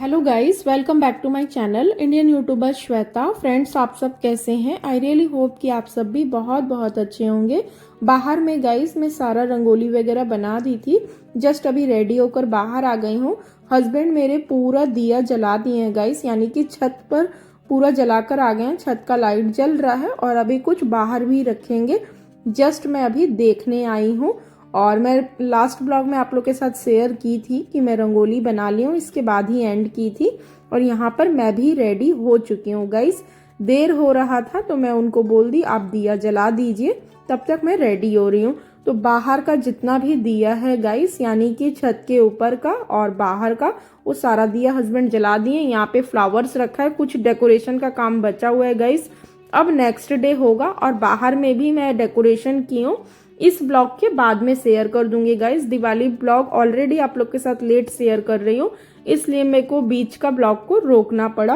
Hello guys, welcome back to my channel Indian YouTuber Shweta. Friends, आप सब कैसे हैं? आई रियली होप कि आप सब भी बहुत बहुत अच्छे होंगे। बाहर में गाइस मैं सारा रंगोली वगैरह बना दी थी, जस्ट अभी रेडी होकर बाहर आ गई हूँ। हस्बैंड मेरे पूरा दिया जला दिए हैं गाइस, यानी कि छत पर पूरा जलाकर आ गए हैं। छत का लाइट जल रहा है और अभी कुछ बाहर भी रखेंगे। जस्ट मैं अभी देखने आई हूँ और मैं लास्ट ब्लॉग में आप लोग के साथ शेयर की थी कि मैं रंगोली बना ली हूँ, इसके बाद ही एंड की थी। और यहाँ पर मैं भी रेडी हो चुकी हूँ गाइस। देर हो रहा था तो मैं उनको बोल दी आप दिया जला दीजिए, तब तक मैं रेडी हो रही हूँ। तो बाहर का जितना भी दिया है गाइस, यानी कि छत के ऊपर का और बाहर का, वो सारा दिया हस्बैंड जला दिए। यहाँ पे फ्लावर्स रखा है, कुछ डेकोरेशन का काम बचा हुआ है गाइस। अब नेक्स्ट डे होगा और बाहर में भी मैं डेकोरेशन की हूँ, इस ब्लॉग के बाद में शेयर कर दूंगी गाइस। दिवाली ब्लॉग ऑलरेडी आप लोग के साथ लेट शेयर कर रही हूँ, इसलिए मेरे को बीच का ब्लॉग को रोकना पड़ा,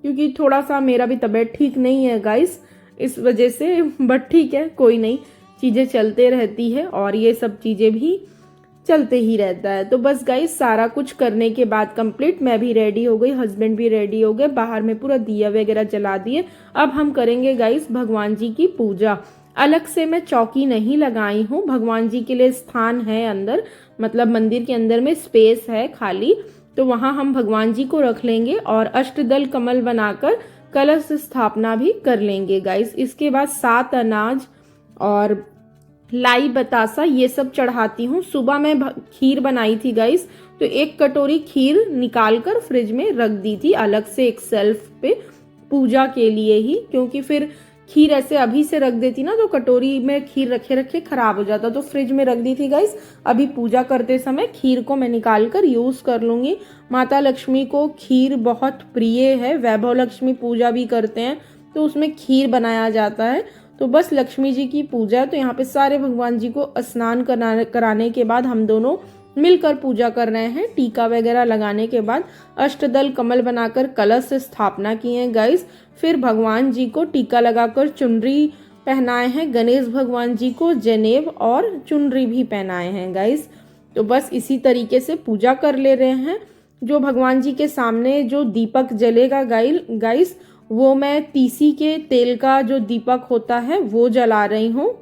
क्योंकि थोड़ा सा मेरा भी तबीयत ठीक नहीं है गाइस, इस वजह से। बट ठीक है, कोई नहीं, चीजें चलते रहती है और ये सब चीजें भी चलते ही रहता है। तो बस गाइस, सारा कुछ करने के बाद कंप्लीट मैं भी रेडी हो गई, हस्बैंड भी रेडी हो गए, बाहर में पूरा दिया वगैरह जला दिए। अब हम करेंगे गाइस भगवान जी की पूजा। अलग से मैं चौकी नहीं लगाई हूँ, भगवान जी के लिए स्थान है अंदर, मतलब मंदिर के अंदर में स्पेस है खाली, तो वहां हम भगवान जी को रख लेंगे और अष्टदल कमल बनाकर कलश स्थापना भी कर लेंगे गाइस। इसके बाद 7 अनाज और लाई बतासा ये सब चढ़ाती हूँ। सुबह मैं खीर बनाई थी गाइस, तो 1 कटोरी खीर निकाल कर फ्रिज में रख दी थी अलग से एक सेल्फ पे, पूजा के लिए ही, क्योंकि फिर खीर ऐसे अभी से रख देती ना तो कटोरी में खीर रखे रखे खराब हो जाता, तो फ्रिज में रख दी थी गाइस। अभी पूजा करते समय खीर को मैं निकाल कर यूज कर लूंगी। माता लक्ष्मी को खीर बहुत प्रिय है, वैभव लक्ष्मी पूजा भी करते हैं तो उसमें खीर बनाया जाता है। तो बस लक्ष्मी जी की पूजा है, तो यहाँ पे सारे भगवान जी को स्नान कराने के बाद हम दोनों मिलकर पूजा कर रहे हैं। टीका वगैरह लगाने के बाद अष्टदल कमल बनाकर कलश स्थापना की है गाइस। फिर भगवान जी को टीका लगाकर चुनरी पहनाए हैं, गणेश भगवान जी को जनेब और चुनरी भी पहनाए हैं गाइस। तो बस इसी तरीके से पूजा कर ले रहे हैं। जो भगवान जी के सामने जो दीपक जलेगा गाइस, वो मैं तीसी के तेल का जो दीपक होता है वो जला रही हूँ,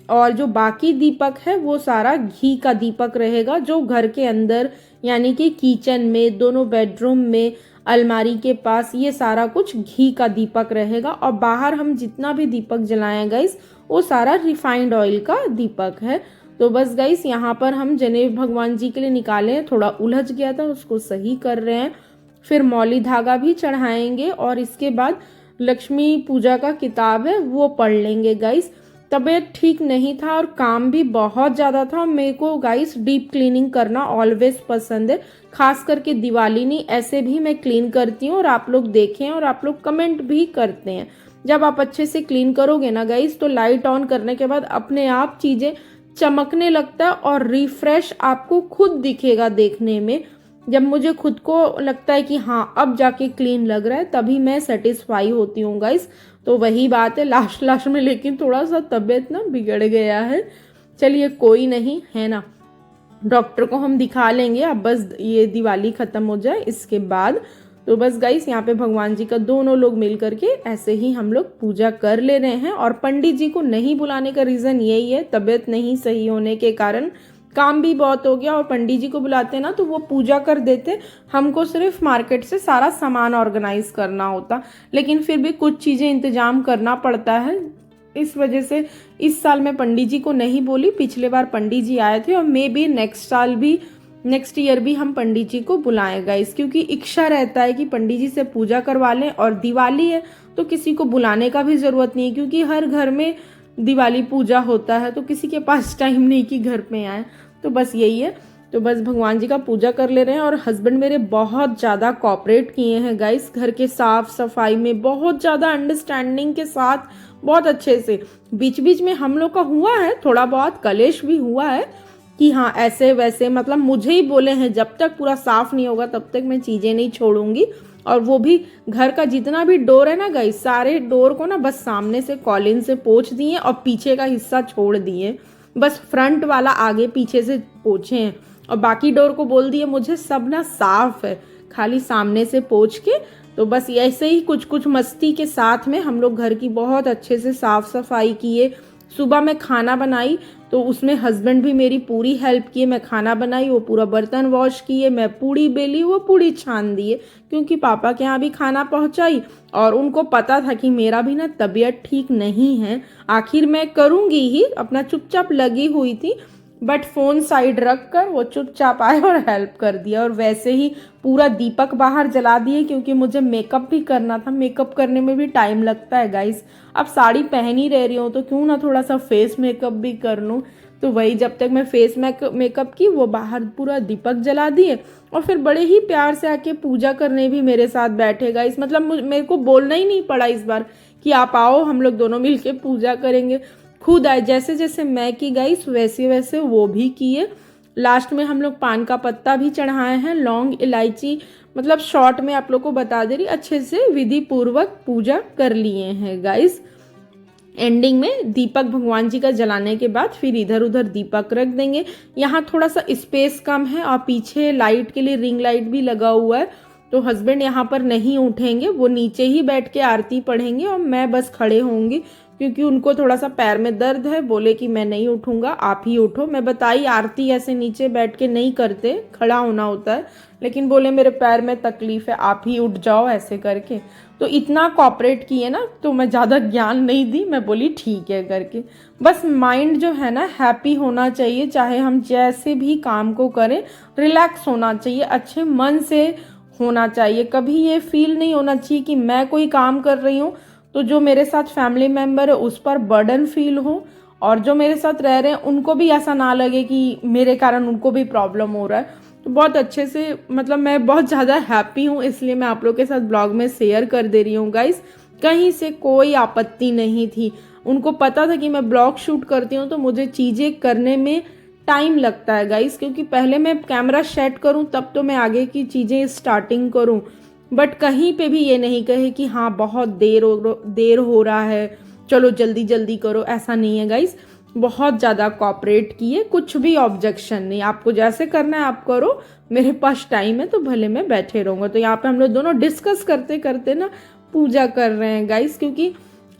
और जो बाकी दीपक है वो सारा घी का दीपक रहेगा, जो घर के अंदर यानी कि किचन में, दोनों बेडरूम में, अलमारी के पास, ये सारा कुछ घी का दीपक रहेगा। और बाहर हम जितना भी दीपक जलाएं गाइस, वो सारा रिफाइंड ऑयल का दीपक है। तो बस गाइस, यहाँ पर हम जनेब भगवान जी के लिए निकाले हैं, थोड़ा उलझ गया था, उसको सही कर रहे हैं। फिर मौली धागा भी चढ़ाएंगे और इसके बाद लक्ष्मी पूजा का किताब है वो पढ़ लेंगे गाइस। तबीयत ठीक नहीं था और काम भी बहुत ज़्यादा था। मेरे को गाइस डीप क्लीनिंग करना ऑलवेज पसंद है, खास करके दिवाली नहीं, ऐसे भी मैं क्लीन करती हूँ और आप लोग देखें और आप लोग कमेंट भी करते हैं। जब आप अच्छे से क्लीन करोगे ना गाइस, तो लाइट ऑन करने के बाद अपने आप चीज़ें चमकने लगता है और रिफ्रेश आपको खुद दिखेगा देखने में। जब मुझे खुद को लगता है कि हाँ अब जाके क्लीन लग रहा है, तभी मैं सेटिस्फाई होती हूँ गाइस। तो वही बात है लास्ट में, लेकिन थोड़ा सा तबीयत ना बिगड़ गया है। चलिए कोई नहीं, है ना, डॉक्टर को हम दिखा लेंगे, अब बस ये दिवाली खत्म हो जाए इसके बाद। तो बस गाइस, यहाँ पे भगवान जी का दोनों लोग मिल करके ऐसे ही हम लोग पूजा कर ले रहे हैं। और पंडित जी को नहीं बुलाने का रीज़न यही है, तबीयत नहीं सही होने के कारण काम भी बहुत हो गया, और पंडित जी को बुलाते ना तो वो पूजा कर देते, हमको सिर्फ मार्केट से सारा सामान ऑर्गेनाइज करना होता। लेकिन फिर भी कुछ चीज़ें इंतजाम करना पड़ता है, इस वजह से इस साल मैं पंडित जी को नहीं बोली। पिछले बार पंडित जी आए थे और मे बी नेक्स्ट ईयर भी हम पंडित जी को बुलाएं गाइस, क्योंकि इच्छा रहता है कि पंडित जी से पूजा करवा लें। और दिवाली है तो किसी को बुलाने का भी ज़रूरत नहीं है, क्योंकि हर घर में दिवाली पूजा होता है, तो किसी के पास टाइम नहीं कि घर पे आए। तो बस यही है। तो बस भगवान जी का पूजा कर ले रहे हैं और हस्बैंड मेरे बहुत ज़्यादा कोऑपरेट किए हैं गाइस, घर के साफ सफाई में बहुत ज़्यादा अंडरस्टैंडिंग के साथ, बहुत अच्छे से। बीच बीच में हम लोग का हुआ है, थोड़ा बहुत कलेश भी हुआ है कि हाँ ऐसे वैसे, मतलब मुझे ही बोले हैं जब तक पूरा साफ नहीं होगा तब तक मैं चीज़ें नहीं छोड़ूंगी। और वो भी घर का जितना भी डोर है ना गाइस, सारे डोर को ना बस सामने से कॉलिन से पोंछ दिए और पीछे का हिस्सा छोड़ दिए, बस फ्रंट वाला आगे पीछे से पोंछे हैं। और बाकी डोर को बोल दिए मुझे सब ना साफ है, खाली सामने से पोंछ के। तो बस ऐसे ही कुछ कुछ मस्ती के साथ में हम लोग घर की बहुत अच्छे से साफ सफाई किए। सुबह मैं खाना बनाई तो उसमें हस्बैंड भी मेरी पूरी हेल्प किए। मैं खाना बनाई, वो पूरा बर्तन वॉश किए, मैं पूड़ी बेली, वो पूड़ी छान दिए, क्योंकि पापा के यहाँ भी खाना पहुँचाई और उनको पता था कि मेरा भी ना तबीयत ठीक नहीं है। आखिर मैं करूँगी ही, अपना चुपचाप लगी हुई थी, बट फ़ोन साइड रख कर वो चुपचाप आए और हेल्प कर दिया। और वैसे ही पूरा दीपक बाहर जला दिए, क्योंकि मुझे मेकअप भी करना था। मेकअप करने में भी टाइम लगता है गाइस। अब साड़ी पहन ही रह रही हूँ तो क्यों ना थोड़ा सा फेस मेकअप भी कर लूँ। तो वही जब तक मैं फेस मेकअप की, वो बाहर पूरा दीपक जला दिए और फिर बड़े ही प्यार से आके पूजा करने भी मेरे साथ बैठे गाइस। मतलब मेरे को बोलना ही नहीं पड़ा इस बार कि आप आओ, हम लोग दोनों मिलके पूजा करेंगे। खुद आए, जैसे जैसे मैं की गाइस वैसे वैसे वो भी किए। लास्ट में हम लोग पान का पत्ता भी चढ़ाए हैं, लौंग इलायची, मतलब शॉर्ट में आप लोग को बता दे रही, अच्छे से विधि पूर्वक पूजा कर लिए हैं गाइस। एंडिंग में दीपक भगवान जी का जलाने के बाद फिर इधर उधर दीपक रख देंगे। यहाँ थोड़ा सा स्पेस कम है और पीछे लाइट के लिए रिंग लाइट भी लगा हुआ है, तो हस्बैंड यहाँ पर नहीं उठेंगे, वो नीचे ही बैठ के आरती पढ़ेंगे और मैं बस खड़े होंगी, क्योंकि उनको थोड़ा सा पैर में दर्द है। बोले कि मैं नहीं उठूंगा, आप ही उठो। मैं बताई आरती ऐसे नीचे बैठ के नहीं करते, खड़ा होना होता है, लेकिन बोले मेरे पैर में तकलीफ है, आप ही उठ जाओ ऐसे करके। तो इतना कॉपरेट किए ना, तो मैं ज़्यादा ज्ञान नहीं दी, मैं बोली ठीक है करके। बस माइंड जो है ना हैप्पी होना चाहिए, चाहे हम जैसे भी काम को करें, रिलैक्स होना चाहिए, अच्छे मन से होना चाहिए। कभी ये फील नहीं होना चाहिए कि मैं कोई काम कर रही हूँ तो जो मेरे साथ फैमिली मेम्बर है उस पर बर्डन फील हो, और जो मेरे साथ रह रहे हैं उनको भी ऐसा ना लगे कि मेरे कारण उनको भी प्रॉब्लम हो रहा है। तो बहुत अच्छे से, मतलब मैं बहुत ज़्यादा हैप्पी हूँ, इसलिए मैं आप लोग के साथ ब्लॉग में शेयर कर दे रही हूँ गाइस। कहीं से कोई आपत्ति नहीं थी, उनको पता था कि मैं ब्लॉग शूट करती हूँ तो मुझे चीज़ें करने में टाइम लगता है गाइस, क्योंकि पहले मैं कैमरा सेट करूँ तब तो मैं आगे की चीज़ें स्टार्टिंग करूँ। बट कहीं पे भी ये नहीं कहे कि हाँ बहुत देर हो रहा है, चलो जल्दी जल्दी करो, ऐसा नहीं है गाइस। बहुत ज़्यादा कॉपरेट किए, कुछ भी ऑब्जेक्शन नहीं, आपको जैसे करना है आप करो, मेरे पास टाइम है तो भले मैं बैठे रहूँगा। तो यहाँ पे हम लोग दोनों डिस्कस करते करते ना पूजा कर रहे हैं गाइस, क्योंकि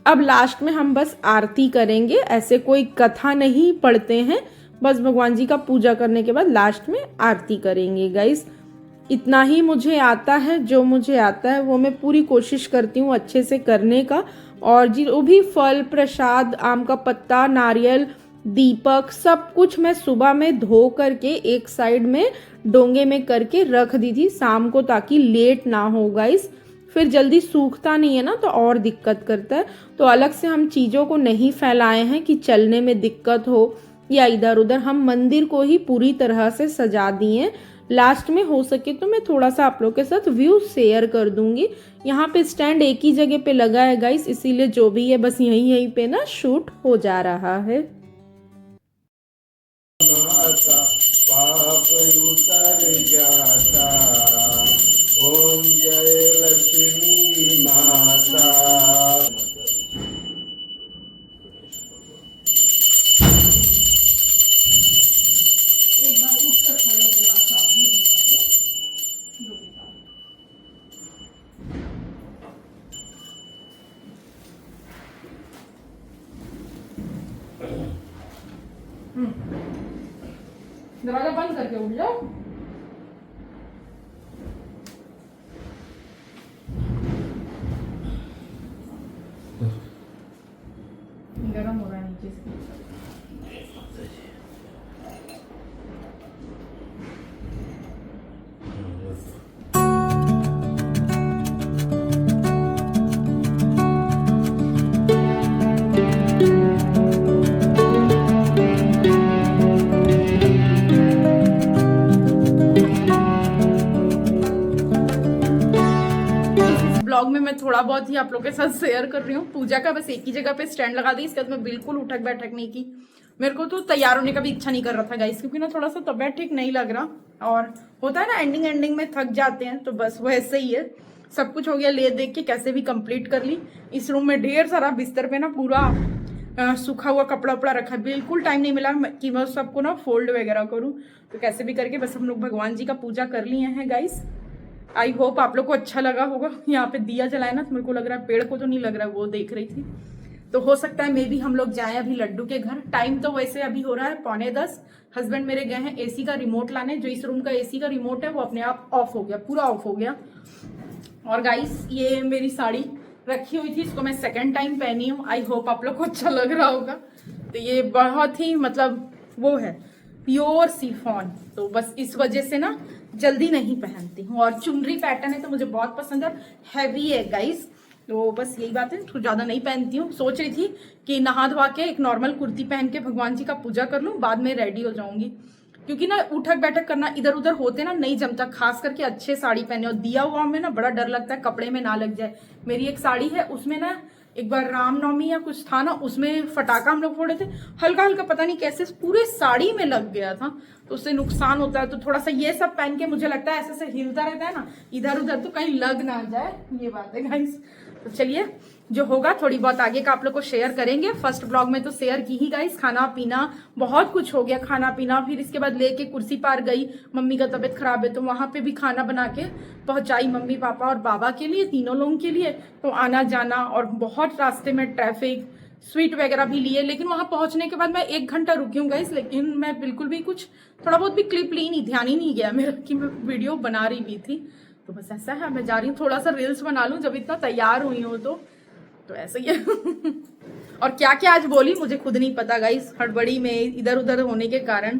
अब लास्ट में हम बस आरती करेंगे, ऐसे कोई कथा नहीं पढ़ते हैं, बस भगवान जी का पूजा करने के बाद लास्ट में आरती करेंगे गाइस। इतना ही मुझे आता है, जो मुझे आता है वो मैं पूरी कोशिश करती हूँ अच्छे से करने का। और जो भी फल प्रसाद, आम का पत्ता, नारियल, दीपक, सब कुछ मैं सुबह में धो करके एक साइड में डोंगे में करके रख दी थी शाम को, ताकि लेट ना हो गाइस। फिर जल्दी सूखता नहीं है ना तो और दिक्कत करता है। तो अलग से हम चीज़ों को नहीं फैलाए हैं कि चलने में दिक्कत हो या इधर उधर। हम मंदिर को ही पूरी तरह से सजा दिए। लास्ट में हो सके तो मैं थोड़ा सा आप लोग के साथ व्यू शेयर कर दूंगी। यहाँ पे स्टैंड एक ही जगह पे लगा है गाइस, इसीलिए जो भी है बस यहीं यहीं पे ना शूट हो जा रहा है। माता पाप उतर जाता, ओम जय लक्ष्मी माता। एक बार उठकर खड़ा चला साथ में जो भी था। दरवाजा बंद करके उठ जाओ। गरम हो रहा है नीचे से। ब्लॉग में मैं थोड़ा बहुत ही आप लोग के साथ शेयर कर रही हूँ पूजा का। बस एक ही जगह पे स्टैंड लगा दी, इसके बाद मैं बिल्कुल उठक बैठक नहीं की। मेरे को तो तैयार होने का भी इच्छा नहीं कर रहा था गाइस, क्योंकि ना थोड़ा सा तबीयत ठीक नहीं लग रहा, और होता है ना एंडिंग में थक जाते हैं, तो बस वो ऐसे ही है। सब कुछ हो गया, ले देख के कैसे भी कंप्लीट कर ली। इस रूम में ढेर सारा बिस्तर पे ना पूरा सूखा हुआ कपड़ा उपड़ा रखा है, बिल्कुल टाइम नहीं मिला कि मैं सबको ना फोल्ड वगैरह करूँ। तो कैसे भी करके बस हम लोग भगवान जी का पूजा कर लिए हैं गाइस। आई होप आप लोग को अच्छा लगा होगा। यहाँ पे दिया जलाए ना तो मेरे को लग रहा है, पेड़ को तो नहीं लग रहा है, वो देख रही थी। तो हो सकता है मे भी हम लोग जाएं अभी लड्डू के घर। टाइम तो वैसे अभी हो रहा है 9:45। हस्बैंड मेरे गए हैं एसी का रिमोट लाने। जो इस रूम का एसी का रिमोट है वो अपने आप ऑफ हो गया, पूरा ऑफ हो गया। और गाइस ये मेरी साड़ी रखी हुई थी, इसको मैं सेकंड टाइम पहनी हूँ। आई होप आप लोग को अच्छा लग रहा होगा। तो ये बहुत ही मतलब वो है प्योर शिफॉन, तो बस इस वजह से ना जल्दी नहीं पहनती हूँ। और चुनरी पैटर्न है तो मुझे बहुत पसंद है, हैवी है गाइस। तो बस यही बात है, तो ज्यादा नहीं पहनती हूँ। सोच रही थी कि नहा धोवा के एक नॉर्मल कुर्ती पहन के भगवान जी का पूजा कर लूँ, बाद में रेडी हो जाऊंगी। क्योंकि ना उठक बैठक करना इधर उधर होते ना नहीं जमता, खास करके अच्छे साड़ी पहने। और दिया हुआ में ना बड़ा डर लगता है कपड़े में ना लग जाए। मेरी एक साड़ी है उसमें ना एक बार रामनवमी या कुछ था ना, उसमें फटाका हम लोग फोड़े थे, हल्का हल्का पता नहीं कैसे पूरे साड़ी में लग गया था, तो उससे नुकसान होता है। तो थोड़ा सा ये सब पहन के मुझे लगता है ऐसे से हिलता रहता है ना इधर उधर, तो कहीं लग ना जाए, ये बात है गाइस। तो चलिए जो होगा थोड़ी बहुत आगे का आप लोग को शेयर करेंगे। फर्स्ट ब्लॉग में तो शेयर की ही गाइस, खाना पीना बहुत कुछ हो गया, खाना पीना। फिर इसके बाद लेके कुर्सी पार गई, मम्मी का तबीयत खराब है तो वहां पे भी खाना बना के पहुंचाई मम्मी पापा और बाबा के लिए, तीनों लोगों के लिए। तो आना जाना और बहुत रास्ते में ट्रैफिक, स्वीट वगैरह भी लिए। लेकिन वहां पहुंचने के बाद मैं 1 घंटा रुकी हूँ गाइस, लेकिन मैं बिल्कुल भी कुछ थोड़ा बहुत भी क्लिप ली नहीं, ध्यान ही नहीं गया मेरा कि मैं वीडियो बना रही भी थी। तो बस ऐसा है, मैं जा रही हूँ थोड़ा सा रील्स बना लूँ जब इतना तैयार हुई हूँ तो ऐसा ही है। और क्या क्या आज बोली मुझे खुद नहीं पता गाइस, हड़बड़ी में इधर उधर होने के कारण।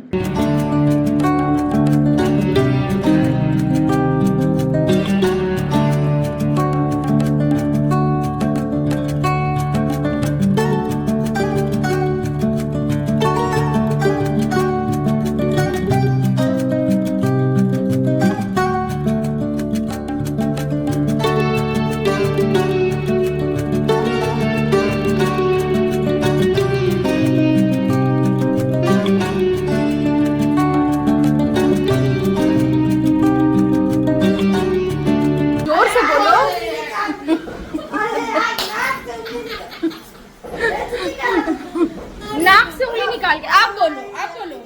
नाक से उंगली निकाल के आप बोलो, आप बोलो।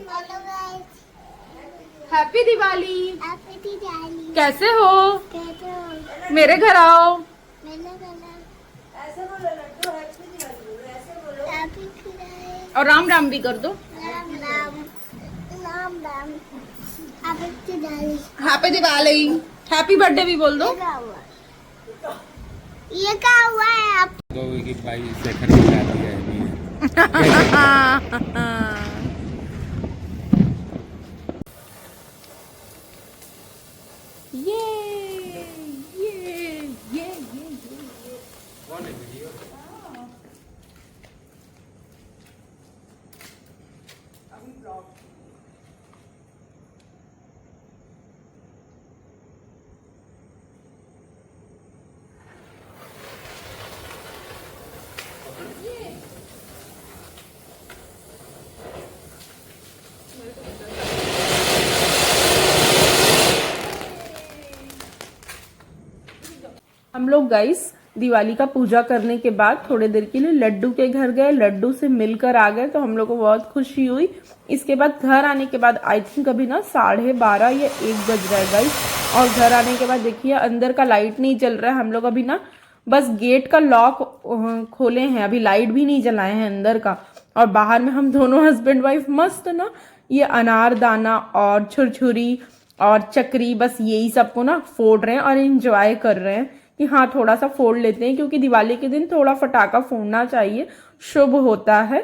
हैप्पी दिवाली। कैसे हो? मेरे घर आओ। और राम राम भी कर दो। हैप्पी दिवाली, हैप्पी बर्थडे भी बोल दो। ये क्या हुआ है आप? की भाई शेखर की शादी है। कौन है वीडियो? हम लोग गाइस दिवाली का पूजा करने के बाद थोड़ी देर के लिए लड्डू के घर गए, लड्डू से मिलकर आ गए, तो हम लोग को बहुत खुशी हुई। इसके बाद घर आने के बाद आई थिंक अभी ना 12:30 या 1 बज रहा है गाइस। और घर आने के बाद देखिए अंदर का लाइट नहीं जल रहा है। हम लोग अभी ना बस गेट का लॉक खोले हैं, अभी लाइट भी नहीं जलाए हैं अंदर का। और बाहर में हम दोनों हस्बैंड वाइफ मस्त ना ये अनारदाना और छुरछुरी और चक्री बस यही सबको ना फोड़ रहे हैं और एंजॉय कर रहे हैं कि हाँ थोड़ा सा फोड़ लेते हैं, क्योंकि दिवाली के दिन थोड़ा फटाका फोड़ना चाहिए, शुभ होता है।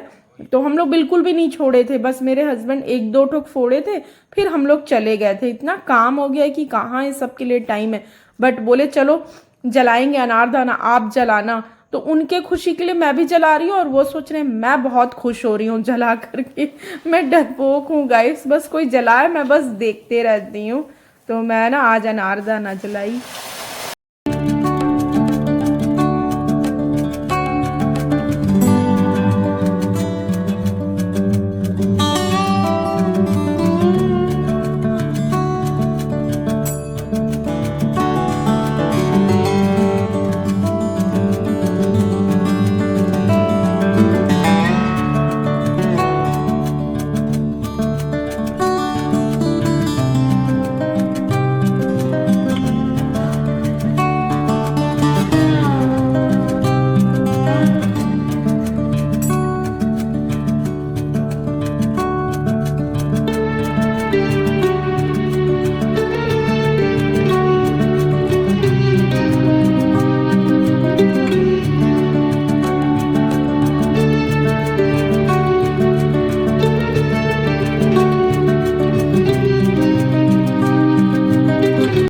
तो हम लोग बिल्कुल भी नहीं छोड़े थे, बस मेरे हस्बैंड 1-2 ठोक फोड़े थे, फिर हम लोग चले गए थे। इतना काम हो गया है कि कहाँ इस सब के लिए टाइम है। बट बोले चलो जलाएंगे अनारदाना, आप जलाना। तो उनके खुशी के लिए मैं भी जला रही हूँ और वो सोच रहे हैं मैं बहुत खुश हो रही हूँ जला करके। मैं डरपोक हूँ गाइस, बस कोई जलाए मैं बस देखते रहती हूँ। तो मैं ना आज अनारदाना जलाई।